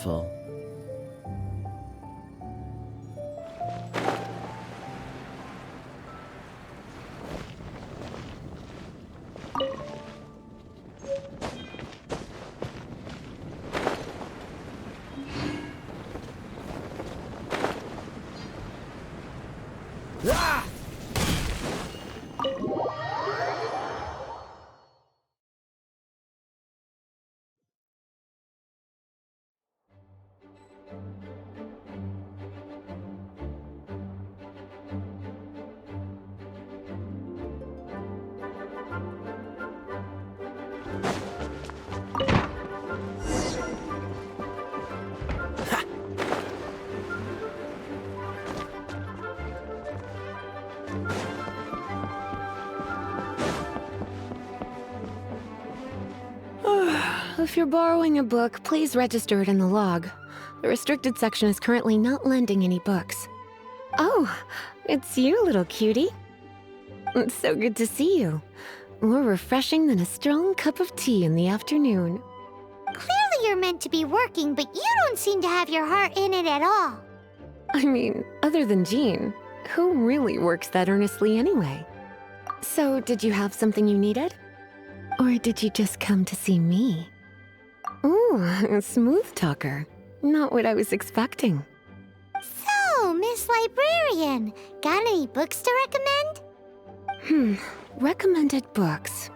wonderful. Ah! If you're borrowing a book, please register it in the log. The restricted section is currently not lending any books. Oh, it's you, little cutie. It's so good to see you. More refreshing than a strong cup of tea in the afternoon. Clearly you're meant to be working, but you don't seem to have your heart in it at all. I mean, other than Jean, who really works that earnestly anyway? So, did you have something you needed? Or did you just come to see me? Ooh, a smooth talker. Not what I was expecting. So, Miss Librarian, got any books to recommend? Recommended books.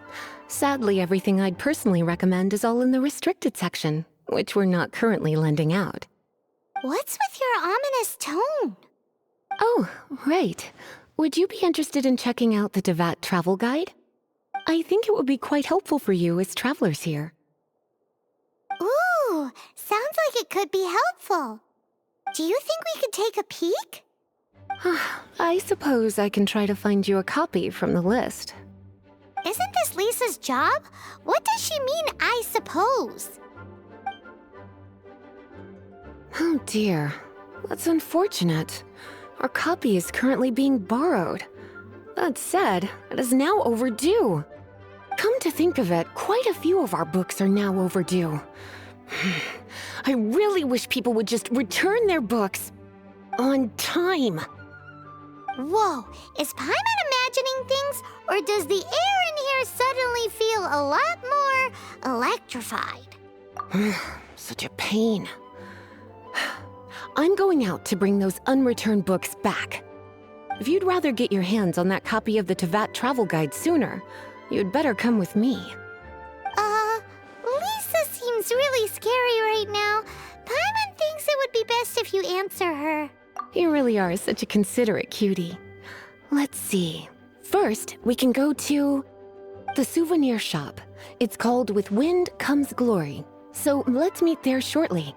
Sadly, everything I'd personally recommend is all in the restricted section, which we're not currently lending out. What's with your ominous tone? Oh, right. Would you be interested in checking out the Devat travel guide? I think it would be quite helpful for you as travelers here. Ooh, sounds like it could be helpful. Do you think we could take a peek? I suppose I can try to find you a copy from the list. Isn't this Lisa's job? What does she mean, I suppose? Oh dear, that's unfortunate. Our copy is currently being borrowed. That said, it is now overdue. Come to think of it, quite a few of our books are now overdue. I really wish people would just return their books on time. Whoa, is Paimon imagining things, or does the air in here suddenly feel a lot more electrified? Such a pain. I'm going out to bring those unreturned books back. If you'd rather get your hands on that copy of the Tevat travel guide sooner, you'd better come with me. Lisa seems really scary right now. Paimon thinks it would be best if you answer her. You really are such a considerate cutie. Let's see. First, we can go to the souvenir shop. It's called With Wind Comes Glory. So let's meet there shortly.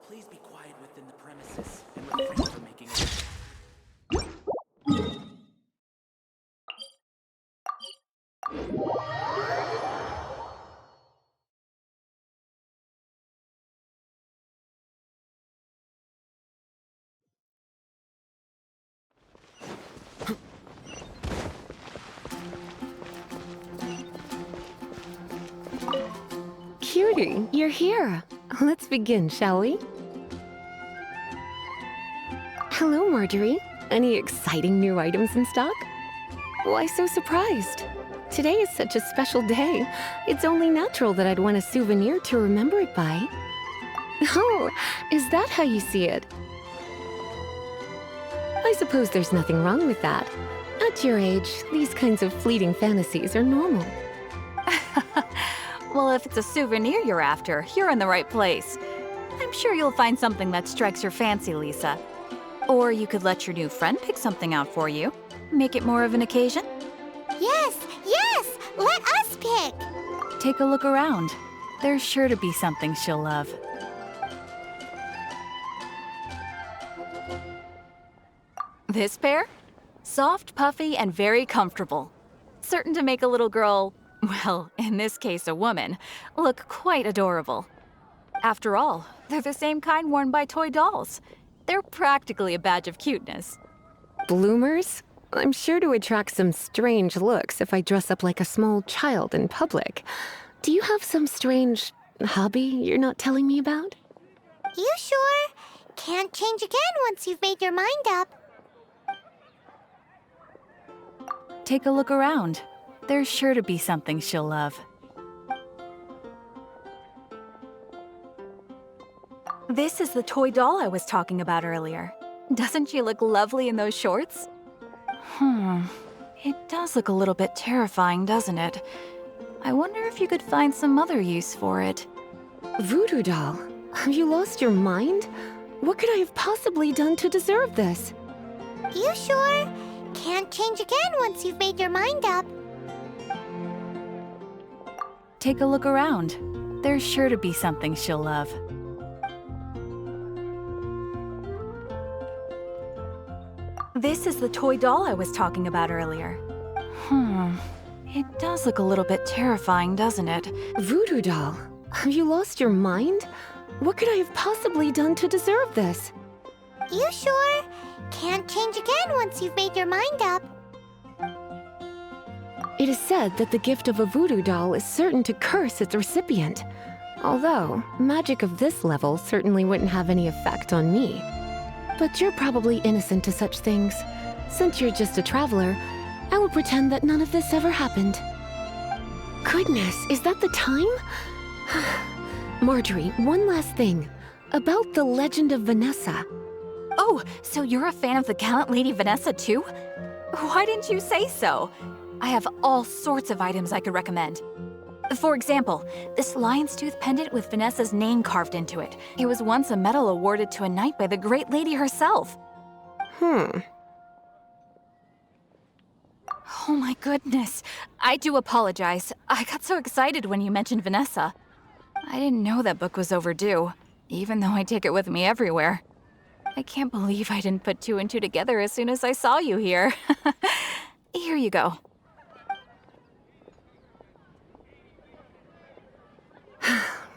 Please be quiet within the premises and refrain from making noise. Cutie, you're here. Let's begin, shall we? Hello, Marjorie. Any exciting new items in stock? Why so surprised? Today is such a special day. It's only natural that I'd want a souvenir to remember it by. Oh, is that how you see it? I suppose there's nothing wrong with that. At your age, these kinds of fleeting fantasies are normal. Well, if it's a souvenir you're after, you're in the right place. I'm sure you'll find something that strikes your fancy, Lisa. Or you could let your new friend pick something out for you. Make it more of an occasion. Yes, yes! Let us pick! Take a look around. There's sure to be something she'll love. This pair? Soft, puffy, and very comfortable. Certain to make a little girl, well, in this case a woman, look quite adorable. After all, they're the same kind worn by toy dolls. They're practically a badge of cuteness. Bloomers? I'm sure to attract some strange looks if I dress up like a small child in public. Do you have some strange hobby you're not telling me about? You sure? Can't change again once you've made your mind up. Take a look around. There's sure to be something she'll love. This is the toy doll I was talking about earlier. Doesn't she look lovely in those shorts? It does look a little bit terrifying, doesn't it? I wonder if you could find some other use for it. Voodoo doll, have you lost your mind? What could I have possibly done to deserve this? You sure? Can't change again once you've made your mind up. Take a look around. There's sure to be something she'll love. This is the toy doll I was talking about earlier. It does look a little bit terrifying, doesn't it? Voodoo doll, have you lost your mind? What could I have possibly done to deserve this? You sure? Can't change again once you've made your mind up. It is said that the gift of a voodoo doll is certain to curse its recipient. Although, magic of this level certainly wouldn't have any effect on me. But you're probably innocent to such things. Since you're just a traveler, I will pretend that none of this ever happened. Goodness, is that the time? Marjorie, one last thing. About the legend of Vanessa. Oh, so you're a fan of the gallant Lady Vanessa too? Why didn't you say so? I have all sorts of items I could recommend. For example, this lion's tooth pendant with Vanessa's name carved into it. It was once a medal awarded to a knight by the great lady herself. Hmm. Oh my goodness. I do apologize. I got so excited when you mentioned Vanessa. I didn't know that book was overdue, even though I take it with me everywhere. I can't believe I didn't put two and two together as soon as I saw you here. Here you go.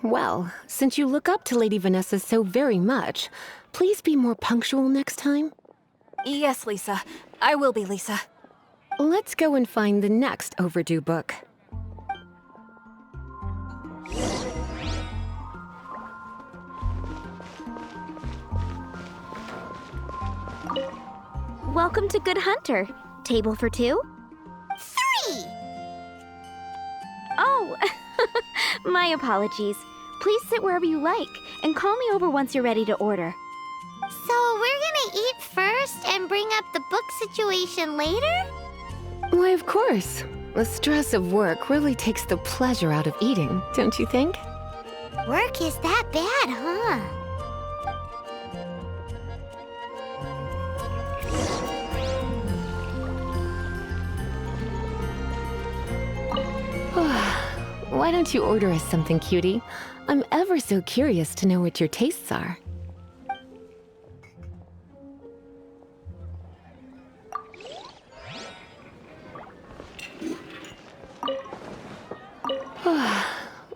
Well, since you look up to Lady Vanessa so very much, please be more punctual next time. Yes, Lisa. I will be, Lisa. Let's go and find the next overdue book. Welcome to Good Hunter. Table for two? 3! Oh, my apologies. Please sit wherever you like, and call me over once you're ready to order. So we're gonna eat first and bring up the book situation later? Why, of course. The stress of work really takes the pleasure out of eating, don't you think? Work is that bad, huh? Why don't you order us something, cutie? I'm ever so curious to know what your tastes are.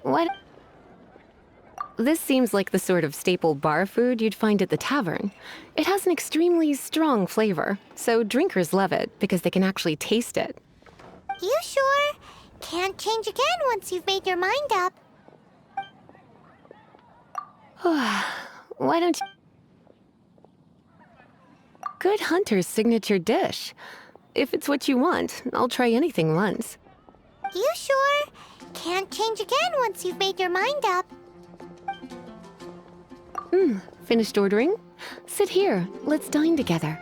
What? This seems like the sort of staple bar food you'd find at the tavern. It has an extremely strong flavor, so drinkers love it because they can actually taste it. You sure? Can't change again once you've made your mind up. Why don't you... Good Hunter's signature dish. If it's what you want, I'll try anything once. You sure? Can't change again once you've made your mind up. Finished ordering? Sit here. Let's dine together.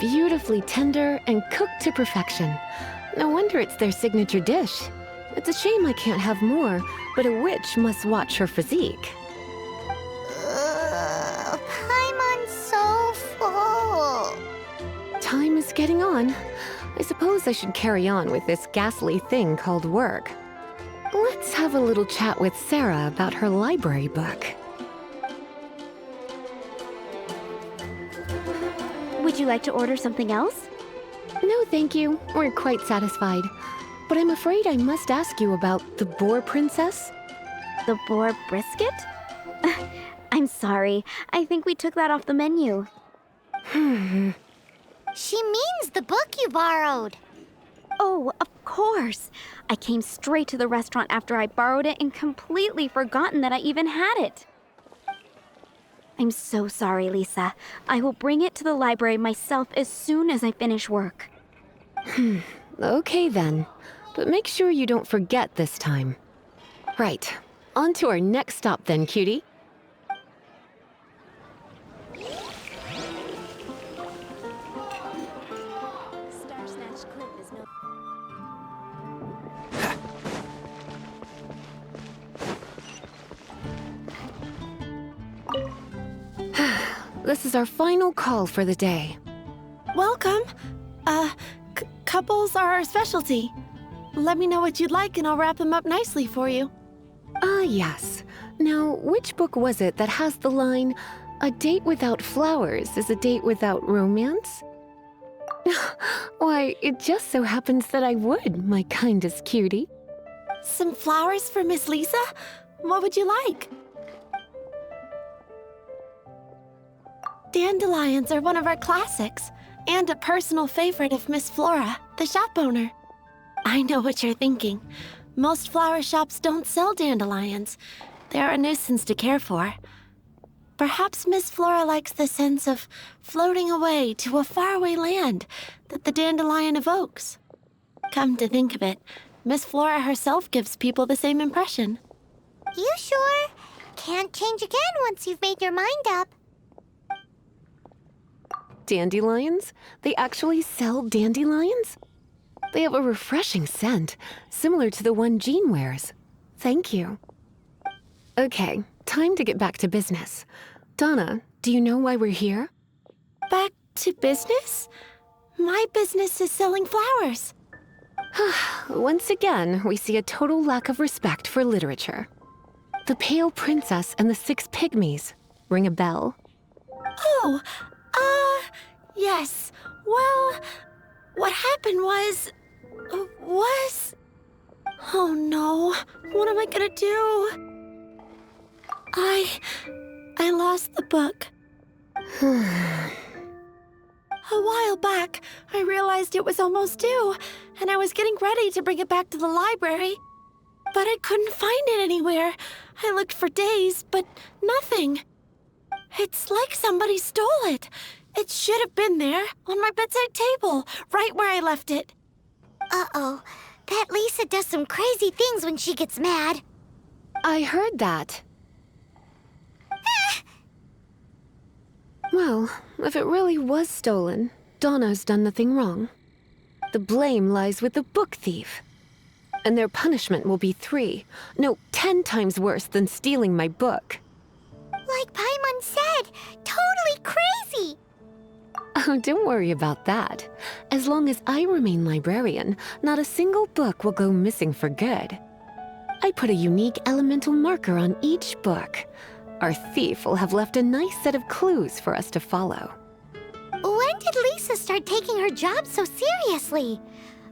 Beautifully tender and cooked to perfection. No wonder it's their signature dish. It's a shame I can't have more, but a witch must watch her physique. Paimon's so full. Time is getting on. I suppose I should carry on with this ghastly thing called work. Let's have a little chat with Sarah about her library book. Would you like to order something else? No, thank you. We're quite satisfied. But I'm afraid I must ask you about the Boar Princess. The boar brisket? I'm sorry. I think we took that off the menu. She means the book you borrowed. Oh, of course. I came straight to the restaurant after I borrowed it and completely forgotten that I even had it. I'm so sorry, Lisa. I will bring it to the library myself as soon as I finish work. Okay then. But make sure you don't forget this time. Right. On to our next stop then, cutie. This is our final call for the day. Welcome. Couples are our specialty. Let me know what you'd like and I'll wrap them up nicely for you. Yes. Now, which book was it that has the line, "A date without flowers is a date without romance"? Why, it just so happens that I would, my kindest cutie. Some flowers for Miss Lisa? What would you like? Dandelions are one of our classics, and a personal favorite of Miss Flora, the shop owner. I know what you're thinking. Most flower shops don't sell dandelions. They're a nuisance to care for. Perhaps Miss Flora likes the sense of floating away to a faraway land that the dandelion evokes. Come to think of it, Miss Flora herself gives people the same impression. You sure? Can't change again once you've made your mind up. Dandelions? They actually sell dandelions? They have a refreshing scent, similar to the one Jean wears. Thank you. Okay, time to get back to business. Donna, do you know why we're here? Back to business? My business is selling flowers. Once again, we see a total lack of respect for literature. The Pale Princess and the Six Pygmies. Ring a bell? Oh, yes. Well, what happened was... Oh no, what am I gonna do? I lost the book. A while back, I realized it was almost due, and I was getting ready to bring it back to the library. But I couldn't find it anywhere. I looked for days, but nothing. It's like somebody stole it. It should have been there, on my bedside table, right where I left it. Uh-oh. That Lisa does some crazy things when she gets mad. I heard that. Well, if it really was stolen, Donna's done nothing wrong. The blame lies with the book thief. And their punishment will be 10 times worse than stealing my book. Like Paimon said, totally crazy. Oh, don't worry about that. As long as I remain librarian, not a single book will go missing for good. I put a unique elemental marker on each book. Our thief will have left a nice set of clues for us to follow. When did Lisa start taking her job so seriously?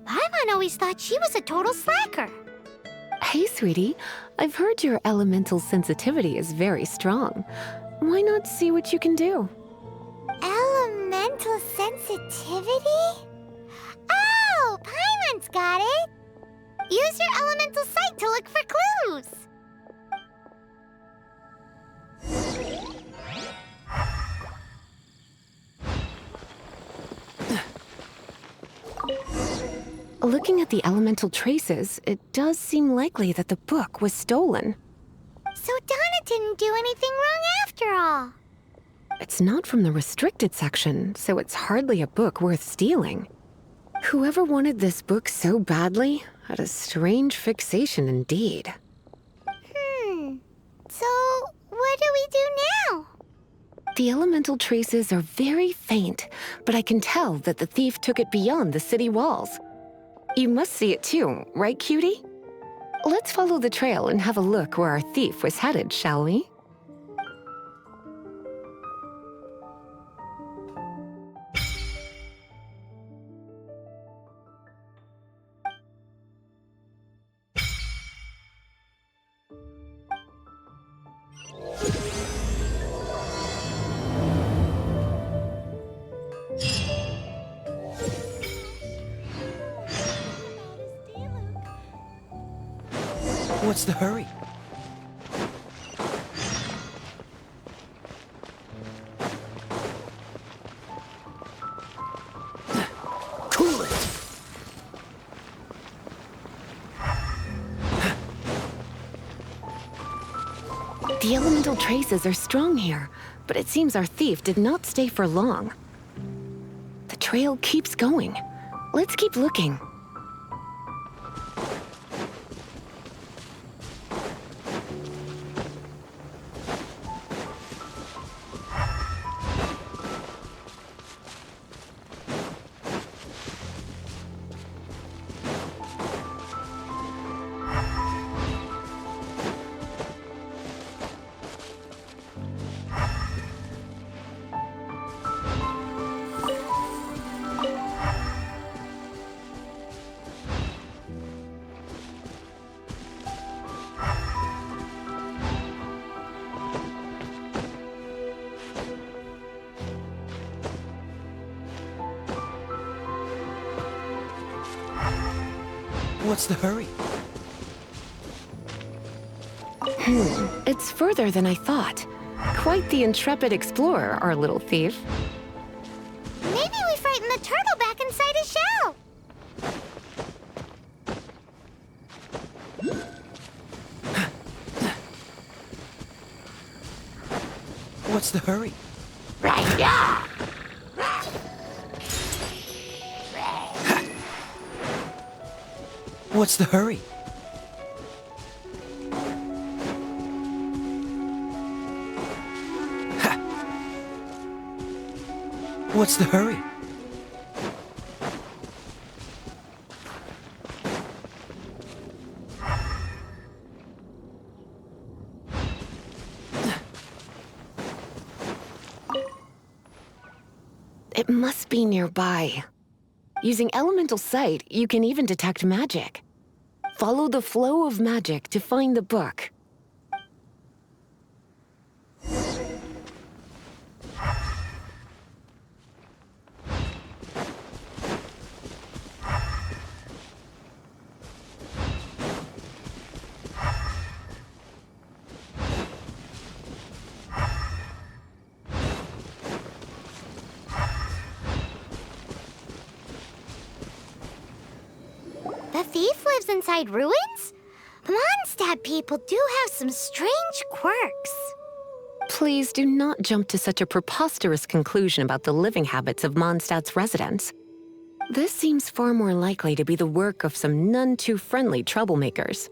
Paimon always thought she was a total slacker. Hey, sweetie, I've heard your elemental sensitivity is very strong. Why not see what you can do? Elemental sensitivity? Oh, Paimon's got it! Use your elemental sight to look for clues! Looking at the elemental traces, it does seem likely that the book was stolen. So Donna didn't do anything wrong after all. It's not from the restricted section, so it's hardly a book worth stealing. Whoever wanted this book so badly had a strange fixation indeed. So what do we do now? The elemental traces are very faint, but I can tell that the thief took it beyond the city walls. You must see it too, right, cutie? Let's follow the trail and have a look where our thief was headed, shall we? What's the hurry? Cool it! The elemental traces are strong here, but it seems our thief did not stay for long. The trail keeps going. Let's keep looking. What's the hurry? It's further than I thought. Quite the intrepid explorer, our little thief. Maybe we frightened the turtle back inside his shell. What's the hurry? What's the hurry? What's the hurry? It must be nearby. Using elemental sight, you can even detect magic. Follow the flow of magic to find the book. The thief lives inside ruins? The Mondstadt people do have some strange quirks. Please do not jump to such a preposterous conclusion about the living habits of Mondstadt's residents. This seems far more likely to be the work of some none too friendly troublemakers.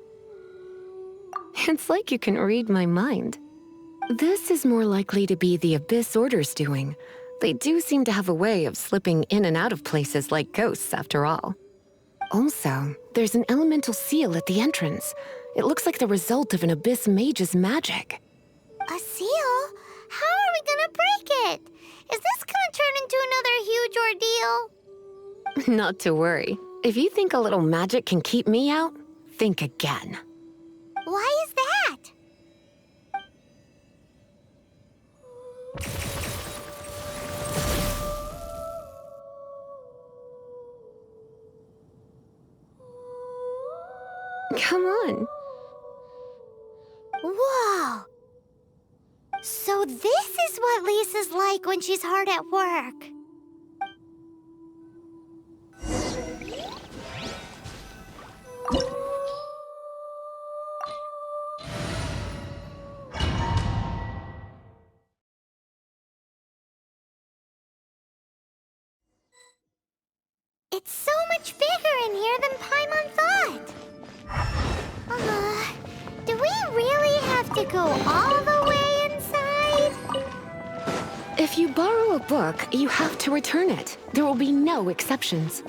It's like you can read my mind. This is more likely to be the Abyss Order's doing. They do seem to have a way of slipping in and out of places like ghosts, after all. Also, there's an elemental seal at the entrance. It looks like the result of an Abyss mage's magic. A seal? How are we gonna break it? Is this gonna turn into another huge ordeal? Not to worry. If you think a little magic can keep me out, think again. Why is that? Come on. Whoa! So this is what Lisa's like when she's hard at work. It's so much bigger in here than Paimon thought. Do we really have to go all the way inside? If you borrow a book, you have to return it. There will be no exceptions.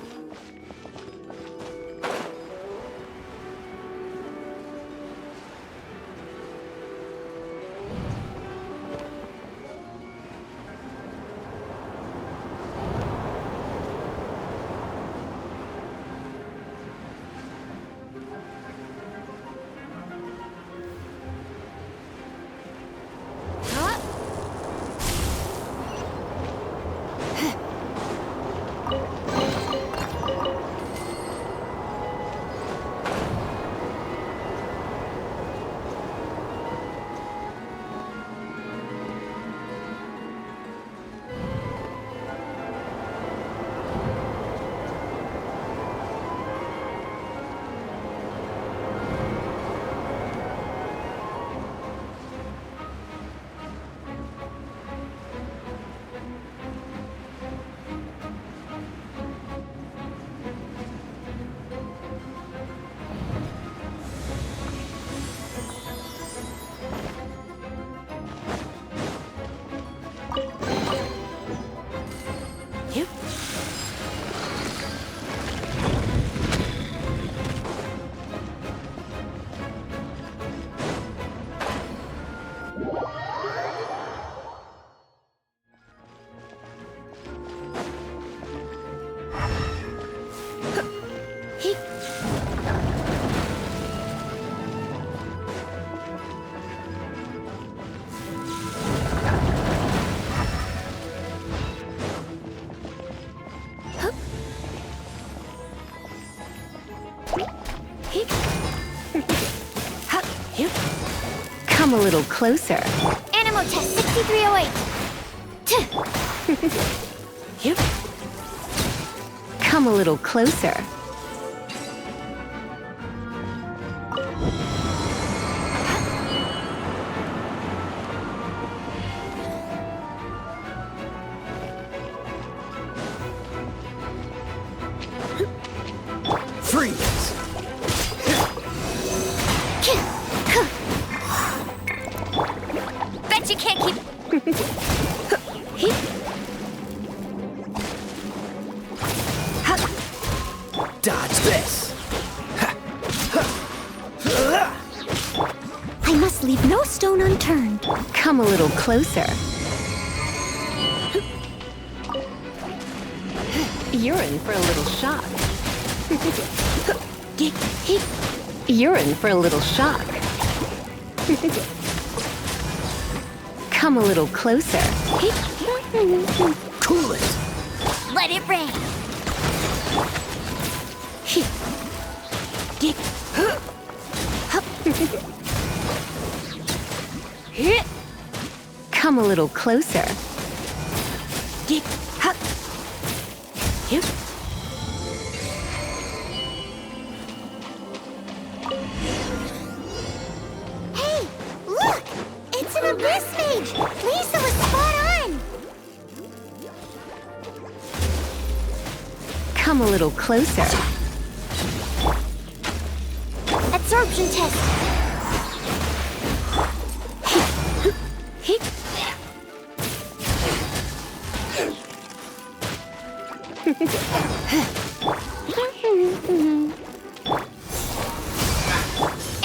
Come a little closer. Animal test 6308. Yep. Come a little closer. Freeze! Bet you can't keep. Dodge this! I must leave no stone unturned. Come a little closer. You're in for a little shock. You're in for a little shock. Come a little closer. Cool it! Let it rain. Come a little closer. Hey, look! It's an abyss mage! Lisa was spot on! Come a little closer. Absorption test.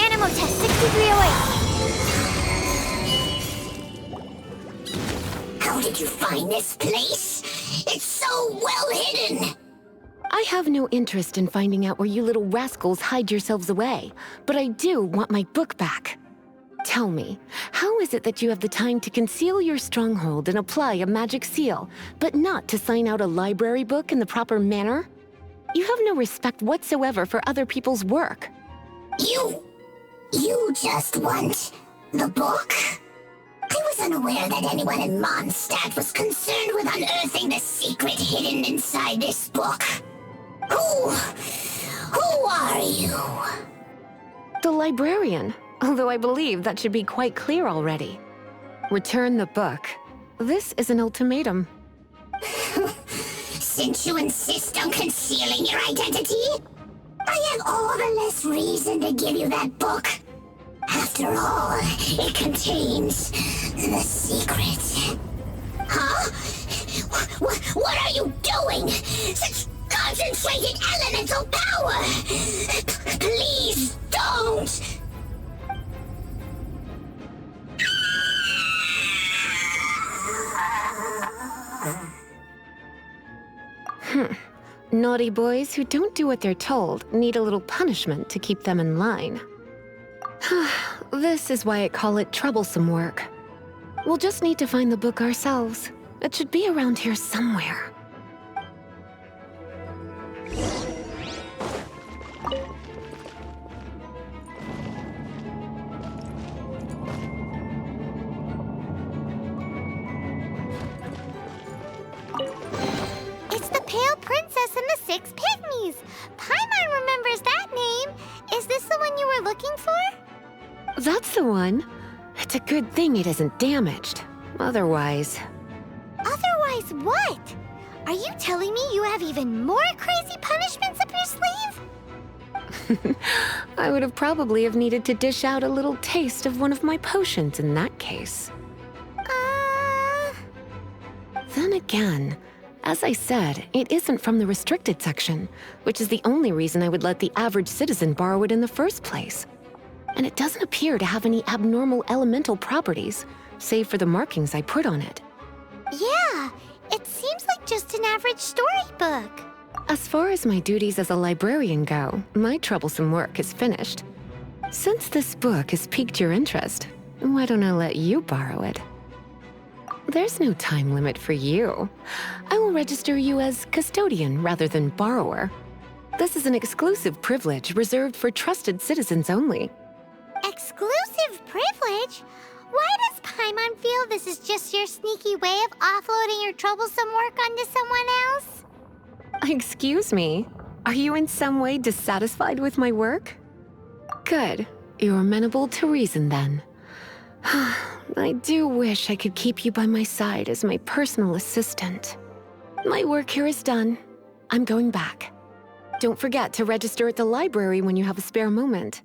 Animal test 6308. How did you find this place? It's so well hidden. I have no interest in finding out where you little rascals hide yourselves away, but I do want my book back. Tell me, how is it that you have the time to conceal your stronghold and apply a magic seal, but not to sign out a library book in the proper manner? You have no respect whatsoever for other people's work. You just want the book? I was unaware that anyone in Mondstadt was concerned with unearthing the secret hidden inside this book. Who are you? The librarian, although I believe that should be quite clear already. Return the book. This is an ultimatum. Since you insist on concealing your identity, I have all the less reason to give you that book. After all, it contains the secret. Huh? What are you doing? Such concentrated elemental power! Please don't! Naughty boys who don't do what they're told need a little punishment to keep them in line. This is why I call it troublesome work. We'll just need to find the book ourselves. It should be around here somewhere. It's the Pale Princess and the Six Pygmies. Paimon remembers that name. Is this the one you were looking for? That's the one. It's a good thing it isn't damaged. Otherwise... Otherwise what? Are you telling me you have even more crazy punishments up your sleeve? I would have probably have needed to dish out a little taste of one of my potions in that case. Then again, as I said, it isn't from the restricted section, which is the only reason I would let the average citizen borrow it in the first place. And it doesn't appear to have any abnormal elemental properties, save for the markings I put on it. Yeah, it seems like just an average storybook. As far as my duties as a librarian go, my troublesome work is finished. Since this book has piqued your interest, why don't I let you borrow it? There's no time limit for you. I will register you as custodian rather than borrower. This is an exclusive privilege reserved for trusted citizens only. Exclusive privilege? Paimon feel this is just your sneaky way of offloading your troublesome work onto someone else? Excuse me, are you in some way dissatisfied with my work? Good, you're amenable to reason then. I do wish I could keep you by my side as my personal assistant. My work here is done. I'm going back. Don't forget to register at the library when you have a spare moment.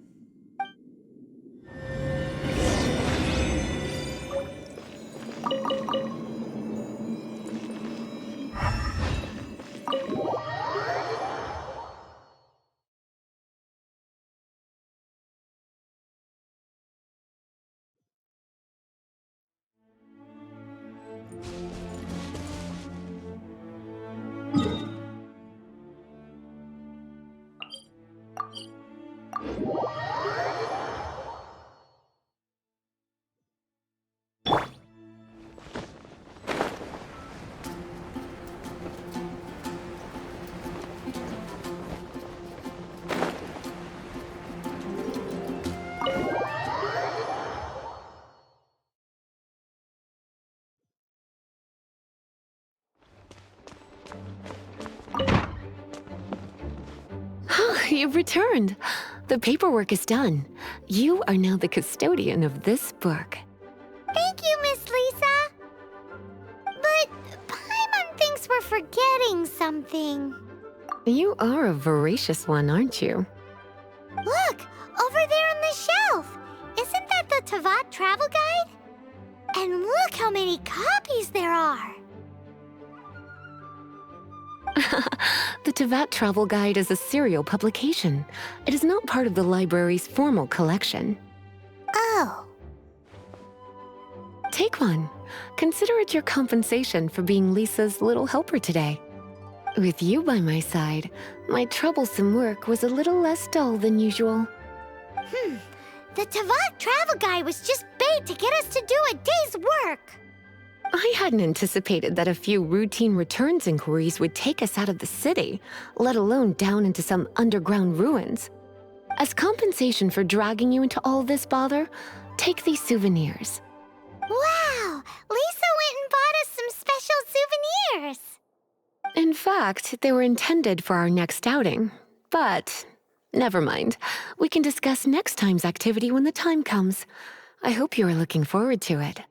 You've returned. The paperwork is done. You are now the custodian of this book. Thank you, Miss Lisa. But Paimon thinks we're forgetting something. You are a voracious one, aren't you? Look, over there on the shelf. Isn't that the Tavat travel guide? And look how many copies there are. The Tavat Travel Guide is a serial publication. It is not part of the library's formal collection. Oh. Take one. Consider it your compensation for being Lisa's little helper today. With you by my side, my troublesome work was a little less dull than usual. The Tavat travel guide was just bait to get us to do a day's work. I hadn't anticipated that a few routine returns inquiries would take us out of the city, let alone down into some underground ruins. As compensation for dragging you into all this bother, take these souvenirs. Wow! Lisa went and bought us some special souvenirs. In fact, they were intended for our next outing. But never mind. We can discuss next time's activity when the time comes. I hope you are looking forward to it.